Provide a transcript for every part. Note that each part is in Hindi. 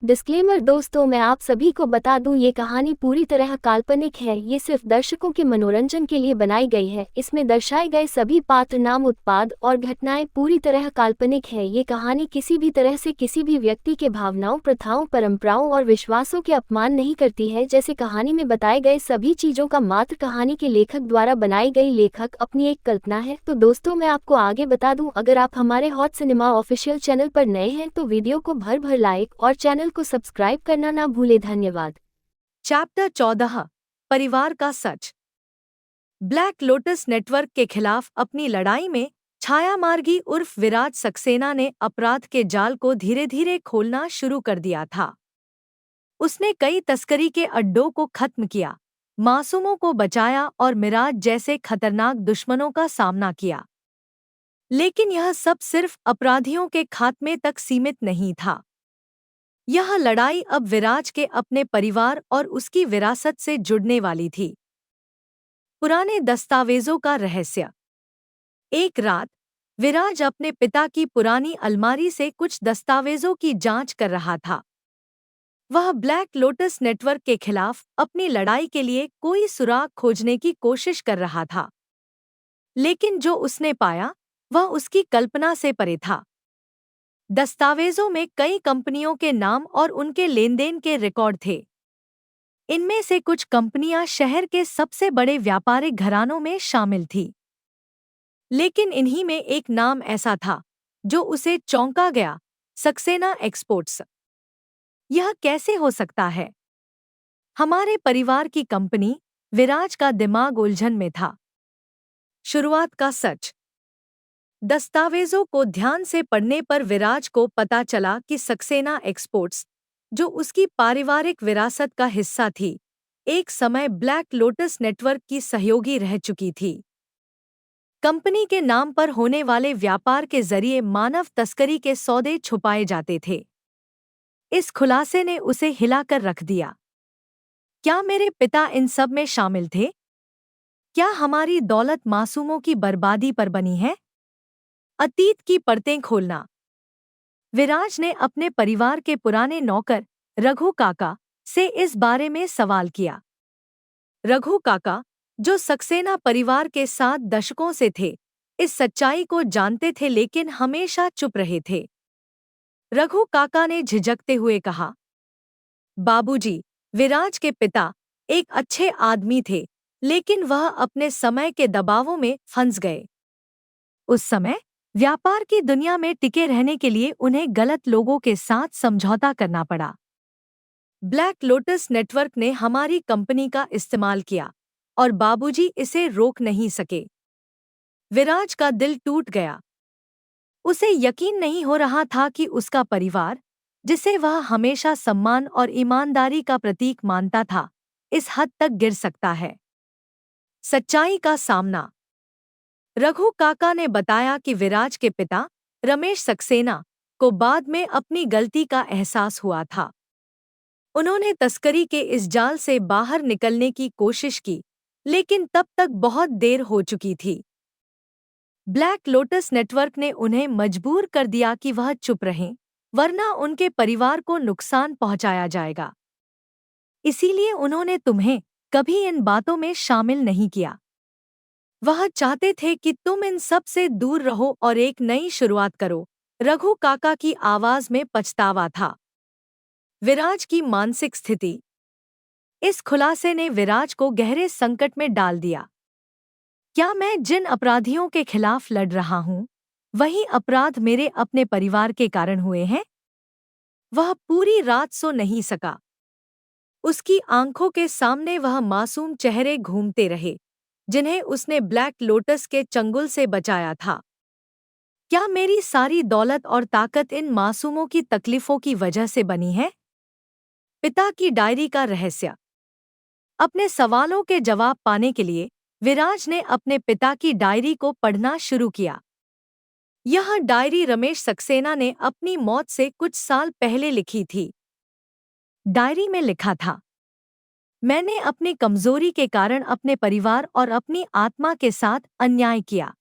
डिस्क्लेमर दोस्तों, मैं आप सभी को बता दूं, ये कहानी पूरी तरह काल्पनिक है। ये सिर्फ दर्शकों के मनोरंजन के लिए बनाई गई है। इसमें दर्शाए गए सभी पात्र, नाम, उत्पाद और घटनाएं पूरी तरह काल्पनिक है। ये कहानी किसी भी तरह से किसी भी व्यक्ति के भावनाओं, प्रथाओं, परंपराओं और विश्वासों के अपमान नहीं करती है। जैसे कहानी में बताए गए सभी चीजों का मात्र कहानी के लेखक द्वारा बनाई गई लेखक अपनी एक कल्पना है। तो दोस्तों, मैं आपको आगे बता दूं, अगर आप हमारे हॉट सिनेमा ऑफिशियल चैनल पर नए हैं तो वीडियो को भर भर लाइक और चैनल को सब्सक्राइब करना ना भूले। धन्यवाद। चैप्टर 14 परिवार का सच। ब्लैक लोटस नेटवर्क के खिलाफ अपनी लड़ाई में छायामार्गी उर्फ विराज सक्सेना ने अपराध के जाल को धीरे धीरे खोलना शुरू कर दिया था। उसने कई तस्करी के अड्डों को खत्म किया, मासूमों को बचाया और मिराज जैसे खतरनाक दुश्मनों का सामना किया। लेकिन यह सब सिर्फ अपराधियों के खात्मे तक सीमित नहीं था। यह लड़ाई अब विराज के अपने परिवार और उसकी विरासत से जुड़ने वाली थी। पुराने दस्तावेजों का रहस्य। एक रात विराज अपने पिता की पुरानी अलमारी से कुछ दस्तावेजों की जांच कर रहा था। वह ब्लैक लोटस नेटवर्क के खिलाफ अपनी लड़ाई के लिए कोई सुराग खोजने की कोशिश कर रहा था, लेकिन जो उसने पाया वह उसकी कल्पना से परे था। दस्तावेजों में कई कंपनियों के नाम और उनके लेनदेन के रिकॉर्ड थे। इनमें से कुछ कंपनियां शहर के सबसे बड़े व्यापारिक घरानों में शामिल थीं। लेकिन इन्हीं में एक नाम ऐसा था जो उसे चौंका गया, सक्सेना एक्सपोर्ट्स। यह कैसे हो सकता है? हमारे परिवार की कंपनी। विराज का दिमाग उलझन में था। शुरुआत का सच। दस्तावेजों को ध्यान से पढ़ने पर विराज को पता चला कि सक्सेना एक्सपोर्ट्स, जो उसकी पारिवारिक विरासत का हिस्सा थी, एक समय ब्लैक लोटस नेटवर्क की सहयोगी रह चुकी थी। कंपनी के नाम पर होने वाले व्यापार के जरिए मानव तस्करी के सौदे छुपाए जाते थे। इस खुलासे ने उसे हिलाकर रख दिया। क्या मेरे पिता इन सब में शामिल थे? क्या हमारी दौलत मासूमों की बर्बादी पर बनी है? अतीत की परतें खोलना। विराज ने अपने परिवार के पुराने नौकर रघु काका से इस बारे में सवाल किया। रघु काका, जो सक्सेना परिवार के साथ दशकों से थे, इस सच्चाई को जानते थे लेकिन हमेशा चुप रहे थे। रघु काका ने झिझकते हुए कहा, बाबूजी, विराज के पिता एक अच्छे आदमी थे, लेकिन वह अपने समय के दबावों में फंस गए। उस समय व्यापार की दुनिया में टिके रहने के लिए उन्हें गलत लोगों के साथ समझौता करना पड़ा। ब्लैक लोटस नेटवर्क ने हमारी कंपनी का इस्तेमाल किया और बाबूजी इसे रोक नहीं सके। विराज का दिल टूट गया। उसे यकीन नहीं हो रहा था कि उसका परिवार, जिसे वह हमेशा सम्मान और ईमानदारी का प्रतीक मानता था, इस हद तक गिर सकता है। सच्चाई का सामना। रघु काका ने बताया कि विराज के पिता रमेश सक्सेना को बाद में अपनी गलती का एहसास हुआ था। उन्होंने तस्करी के इस जाल से बाहर निकलने की कोशिश की, लेकिन तब तक बहुत देर हो चुकी थी। ब्लैक लोटस नेटवर्क ने उन्हें मजबूर कर दिया कि वह चुप रहें, वरना उनके परिवार को नुकसान पहुंचाया जाएगा। इसीलिए उन्होंने तुम्हें कभी इन बातों में शामिल नहीं किया। वह चाहते थे कि तुम इन सब से दूर रहो और एक नई शुरुआत करो। रघु काका की आवाज में पछतावा था। विराज की मानसिक स्थिति। इस खुलासे ने विराज को गहरे संकट में डाल दिया। क्या मैं जिन अपराधियों के खिलाफ लड़ रहा हूं, वही अपराध मेरे अपने परिवार के कारण हुए हैं? वह पूरी रात सो नहीं सका। उसकी आंखों के सामने वह मासूम चेहरे घूमते रहे, जिन्हें उसने ब्लैक लोटस के चंगुल से बचाया था। क्या मेरी सारी दौलत और ताकत इन मासूमों की तकलीफों की वजह से बनी है? पिता की डायरी का रहस्य। अपने सवालों के जवाब पाने के लिए विराज ने अपने पिता की डायरी को पढ़ना शुरू किया। यह डायरी रमेश सक्सेना ने अपनी मौत से कुछ साल पहले लिखी थी। डायरी में लिखा था, मैंने अपनी कमजोरी के कारण अपने परिवार और अपनी आत्मा के साथ अन्याय किया।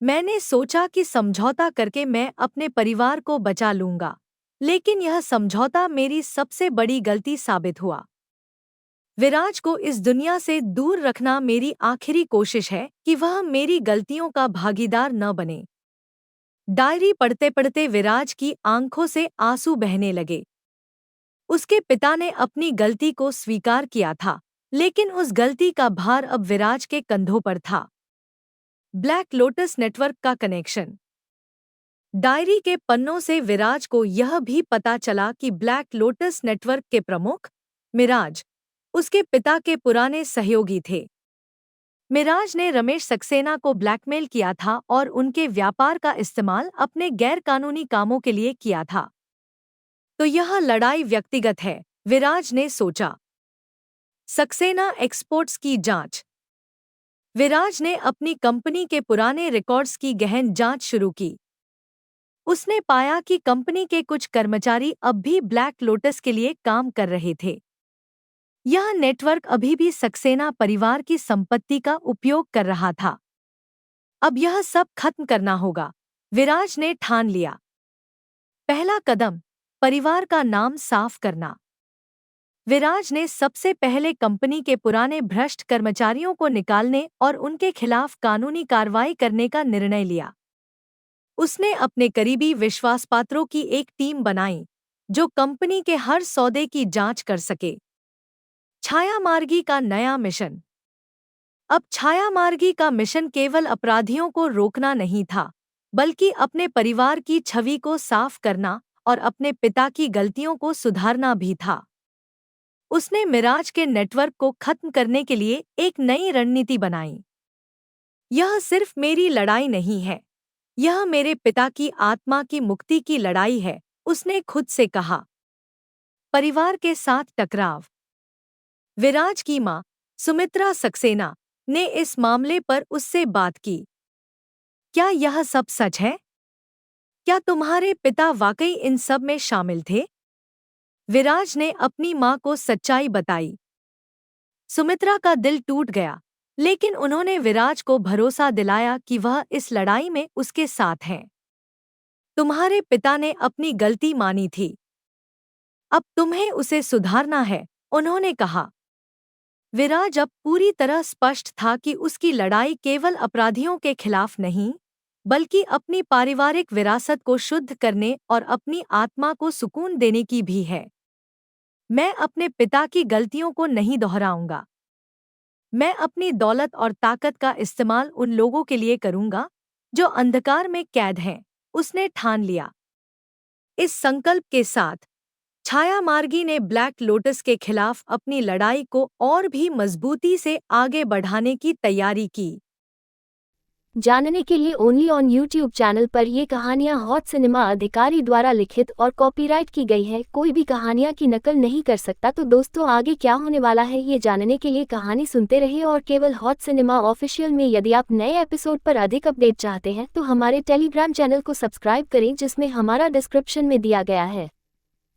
मैंने सोचा कि समझौता करके मैं अपने परिवार को बचा लूंगा, लेकिन यह समझौता मेरी सबसे बड़ी गलती साबित हुआ। विराज को इस दुनिया से दूर रखना मेरी आखिरी कोशिश है कि वह मेरी गलतियों का भागीदार न बने। डायरी पढ़ते पढ़ते विराज की आंखों से आंसू बहने लगे। उसके पिता ने अपनी गलती को स्वीकार किया था, लेकिन उस गलती का भार अब विराज के कंधों पर था। ब्लैक लोटस नेटवर्क का कनेक्शन। डायरी के पन्नों से विराज को यह भी पता चला कि ब्लैक लोटस नेटवर्क के प्रमुख मिराज उसके पिता के पुराने सहयोगी थे। मिराज ने रमेश सक्सेना को ब्लैकमेल किया था और उनके व्यापार का इस्तेमाल अपने गैरकानूनी कामों के लिए किया था। तो यह लड़ाई व्यक्तिगत है, विराज ने सोचा। सक्सेना एक्सपोर्ट्स की जांच। विराज ने अपनी कंपनी के पुराने रिकॉर्ड्स की गहन जांच शुरू की। उसने पाया कि कंपनी के कुछ कर्मचारी अब भी ब्लैक लोटस के लिए काम कर रहे थे। यह नेटवर्क अभी भी सक्सेना परिवार की संपत्ति का उपयोग कर रहा था। अब यह सब खत्म करना होगा, विराज ने ठान लिया। पहला कदम, परिवार का नाम साफ करना। विराज ने सबसे पहले कंपनी के पुराने भ्रष्ट कर्मचारियों को निकालने और उनके खिलाफ कानूनी कार्रवाई करने का निर्णय लिया। उसने अपने करीबी विश्वासपात्रों की एक टीम बनाई जो कंपनी के हर सौदे की जांच कर सके। छायामार्गी का नया मिशन। अब छायामार्गी का मिशन केवल अपराधियों को रोकना नहीं था, बल्कि अपने परिवार की छवि को साफ करना और अपने पिता की गलतियों को सुधारना भी था। उसने मिराज के नेटवर्क को खत्म करने के लिए एक नई रणनीति बनाई। यह सिर्फ मेरी लड़ाई नहीं है, यह मेरे पिता की आत्मा की मुक्ति की लड़ाई है, उसने खुद से कहा। परिवार के साथ टकराव। विराज की मां, सुमित्रा सक्सेना, ने इस मामले पर उससे बात की। क्या यह सब सच है? क्या तुम्हारे पिता वाकई इन सब में शामिल थे? विराज ने अपनी मां को सच्चाई बताई। सुमित्रा का दिल टूट गया, लेकिन उन्होंने विराज को भरोसा दिलाया कि वह इस लड़ाई में उसके साथ हैं। तुम्हारे पिता ने अपनी गलती मानी थी, अब तुम्हें उसे सुधारना है, उन्होंने कहा। विराज अब पूरी तरह स्पष्ट था कि उसकी लड़ाई केवल अपराधियों के खिलाफ नहीं, बल्कि अपनी पारिवारिक विरासत को शुद्ध करने और अपनी आत्मा को सुकून देने की भी है। मैं अपने पिता की गलतियों को नहीं दोहराऊंगा। मैं अपनी दौलत और ताकत का इस्तेमाल उन लोगों के लिए करूंगा जो अंधकार में कैद हैं, उसने ठान लिया। इस संकल्प के साथ छायामार्गी ने ब्लैक लोटस के खिलाफ अपनी लड़ाई को और भी मजबूती से आगे बढ़ाने की तैयारी की। जानने के लिए ओनली ऑन यूट्यूब चैनल पर ये कहानियाँ हॉट सिनेमा अधिकारी द्वारा लिखित और कॉपीराइट की गई है। कोई भी कहानियाँ की नकल नहीं कर सकता। तो दोस्तों, आगे क्या होने वाला है ये जानने के लिए कहानी सुनते रहिए और केवल हॉट सिनेमा ऑफिशियल में यदि आप नए एपिसोड पर अधिक अपडेट चाहते हैं तो हमारे टेलीग्राम चैनल को सब्सक्राइब करें, जिसमें हमारा डिस्क्रिप्शन में दिया गया है।